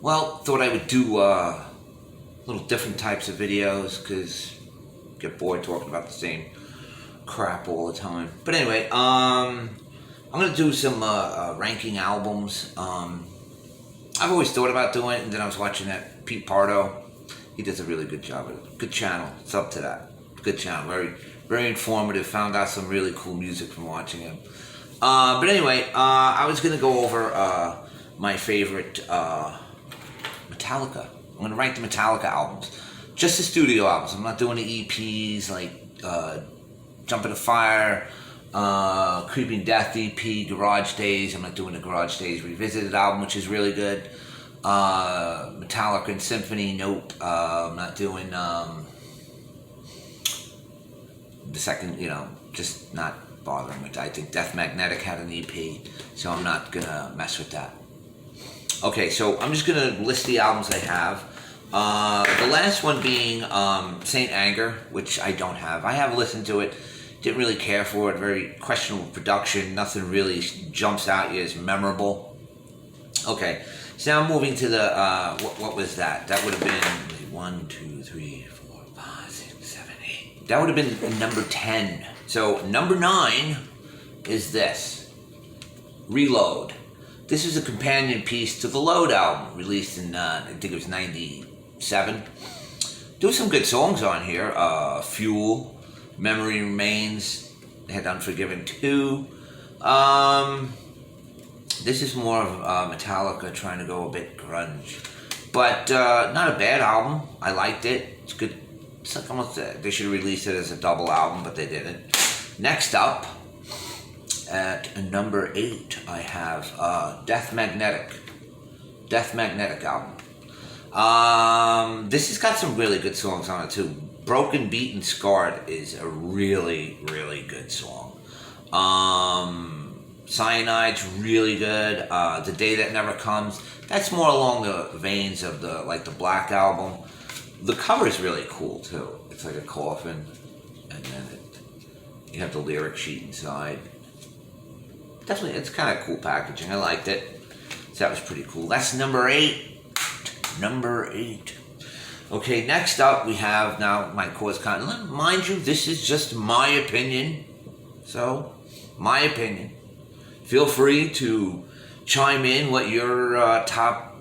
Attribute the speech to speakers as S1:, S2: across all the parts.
S1: Well, thought I would do little different types of videos because get bored talking about the same crap all the time. But anyway, I'm gonna do some ranking albums. I've always thought about doing it, and then I was watching that Pete Pardo. He does a really good job of it. Good channel. It's up to that. Good channel. Very, very informative. Found out some really cool music from watching him. But anyway, I was gonna go over my favorite Metallica. I'm going to rank the Metallica albums. Just the studio albums. I'm not doing the EPs like Jump in the Fire, Creeping Death EP, Garage Days. I'm not doing the Garage Days Revisited album, which is really good. Metallica and Symphony, nope. I'm not doing the second, just not bothering with that. I think Death Magnetic had an EP, so I'm not going to mess with that. Okay, so I'm just going to list the albums I have. The last one being Saint Anger, which I don't have. I have listened to it. Didn't really care for it. Very questionable production. Nothing really jumps out at you as memorable. Okay, so now I'm moving to the, what was that? That would have been 1, 2, 3, 4, 5, 6, 7, 8. That would have been number 10. So number 9 is this. Reload. This is a companion piece to the Load album, released in, I think it was 97. There's some good songs on here. Fuel, Memory Remains, they had Unforgiven 2. This is more of Metallica trying to go a bit grunge. But not a bad album. I liked it. It's good. It's like almost, they should have released it as a double album, but they didn't. Next up, at number 8, I have Death Magnetic album. This has got some really good songs on it too. Broken, Beaten, Scarred is a really, really good song. Cyanide's really good. The Day That Never Comes, that's more along the veins of the Black Album. The cover is really cool too. It's like a coffin, and then you have the lyric sheet inside. Definitely, it's kind of cool packaging. I liked it. So that was pretty cool. That's number 8. Number 8. Okay, next up we have now my Cause Continent. Mind you, this is just my opinion. So, my opinion. Feel free to chime in what your top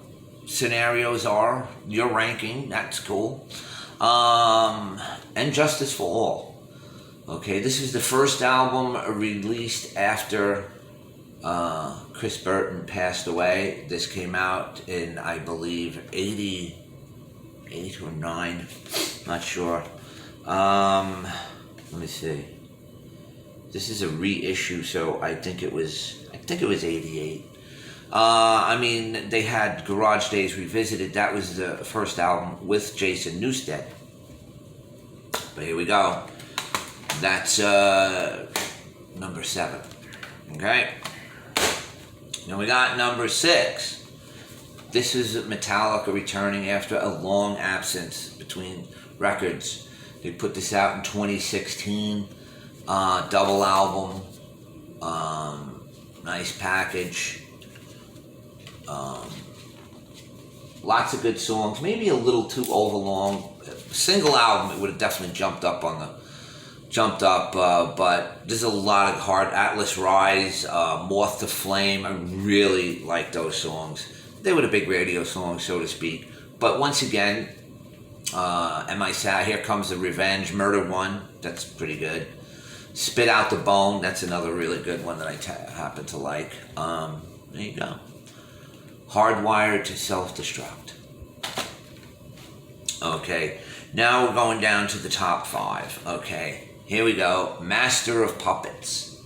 S1: scenarios are. Your ranking, that's cool. And Justice for All. Okay, this is the first album released after Chris Burton passed away. This came out in, I believe, 88 or 9. Not sure. Let me see. This is a reissue, so I think it was 88. I mean, they had Garage Days Revisited. That was the first album with Jason Newsted. But here we go. That's number 7. Okay. Now we got number 6. This is Metallica returning after a long absence between records. They put this out in 2016. Double album. Nice package. Lots of good songs. Maybe a little too overlong. Single album, it would have definitely jumped up, but there's a lot of hard. Atlas Rise, Moth to Flame. I really like those songs. They were the big radio songs, so to speak. But once again, Am I Sad? Here Comes the Revenge. Murder One. That's pretty good. Spit Out the Bone. That's another really good one that I happen to like. There you go. Hardwired to Self-Destruct. Okay. Now we're going down to the top 5. Okay. Here we go. Master of Puppets.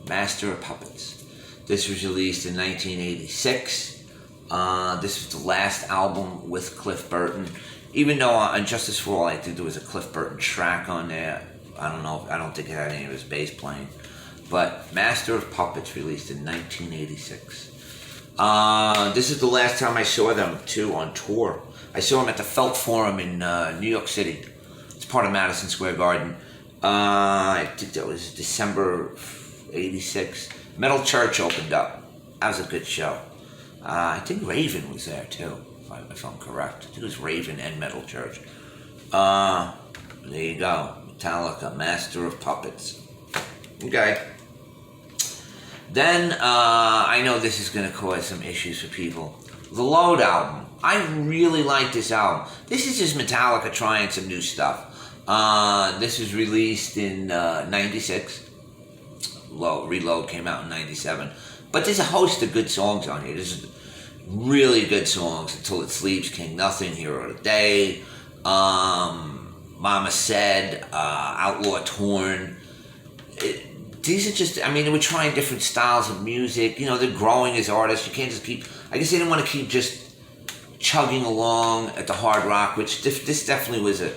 S1: Master of Puppets. This was released in 1986. This was the last album with Cliff Burton. Even though on Justice for All, I think there was a Cliff Burton track on there. I don't think it had any of his bass playing. But Master of Puppets released in 1986. This is the last time I saw them, too, on tour. I saw them at the Felt Forum in New York City. It's part of Madison Square Garden. I think that was December 86. Metal Church opened up. That was a good show. I think Raven was there, too. if I'm correct. I think it was Raven and Metal Church. There you go. Metallica, Master of Puppets. Okay. Then, I know this is going to cause some issues for people. The Load album. I really like this album. This is just Metallica trying some new stuff. This was released in 96. Reload came out in 97. But there's a host of good songs on here. There's really good songs. Until It Sleeps, King Nothing, Hero of the Day, Mama Said, Outlaw Torn. These are just, I mean, they were trying different styles of music. You know, they're growing as artists. You can't just keep, I guess they didn't want to keep just chugging along at the hard rock, which this definitely was a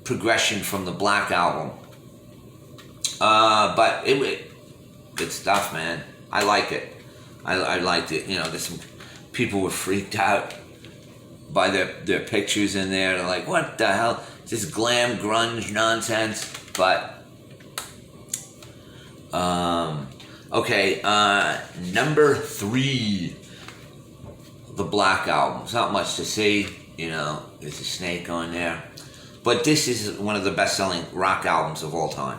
S1: progression from the Black album. But good stuff, man. I like it. I liked it. You know, there's some people were freaked out by their pictures in there. They're like, what the hell? Is this glam grunge nonsense? But okay, number 3, the Black album. It's not much to see, you know, there's a snake on there. But this is one of the best-selling rock albums of all time.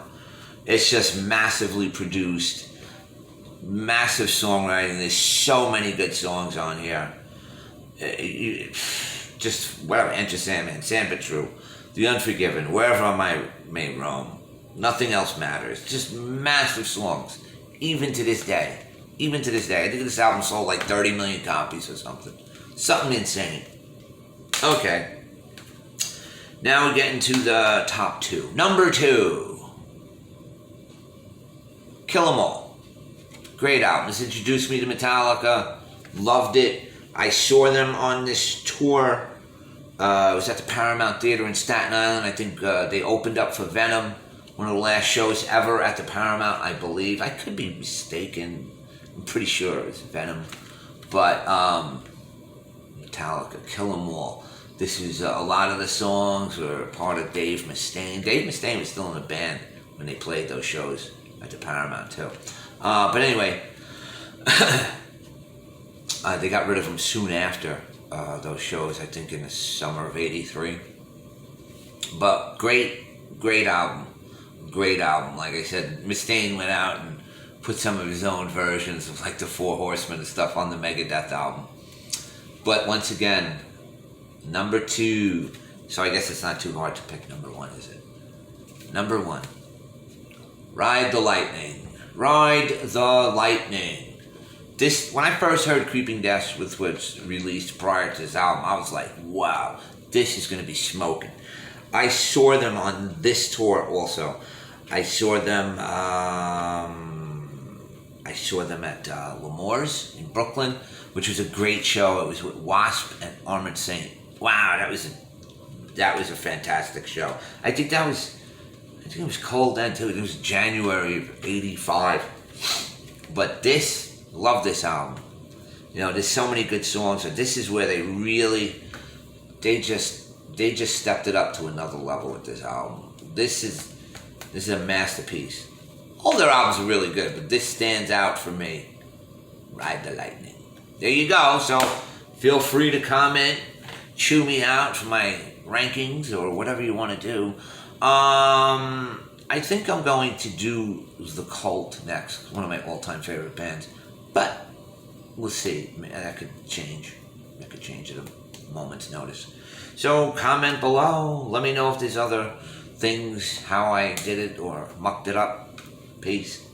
S1: It's just massively produced, massive songwriting. There's so many good songs on here. Just whatever, Enter Sandman, Sand But True, The Unforgiven, Wherever I May Roam. Nothing Else Matters. Just massive songs. Even to this day. Even to this day. I think this album sold like 30 million copies or something. Something insane. Okay. Now we're getting to the top 2. Number 2. Kill 'Em All. Great album. This introduced me to Metallica. Loved it. I saw them on this tour. It was at the Paramount Theater in Staten Island. I think they opened up for Venom. One of the last shows ever at the Paramount, I believe. I could be mistaken. I'm pretty sure it was Venom. But Metallica, Kill 'Em All. This is a lot of the songs were part of Dave Mustaine. Dave Mustaine was still in the band when they played those shows at the Paramount too. But anyway, they got rid of him soon after those shows, I think in the summer of '83. But great album. Great album. Like I said, Mustaine went out and put some of his own versions of like the Four Horsemen and stuff on the Megadeth album. But once again, number 2. So I guess it's not too hard to pick number 1, is it? Number 1. Ride the Lightning. Ride the Lightning. This, when I first heard Creeping Death, which was released prior to this album, I was like, wow, this is going to be smoking. I saw them on this tour also. I saw them at L'Amour's in Brooklyn, which was a great show. It was with Wasp and Armored Saint. Wow, that was a fantastic show. I think it was cold then too. It was January of '85. But love this album. You know, there's so many good songs. And this is where they just stepped it up to another level with this album. This is a masterpiece. All their albums are really good, but this stands out for me. Ride the Lightning. There you go. So feel free to comment, chew me out for my rankings or whatever you want to do. I think I'm going to do The Cult next. One of my all-time favorite bands. But we'll see. That could change. That could change at a moment's notice. So comment below. Let me know if there's other things, how I did it or mucked it up. Peace.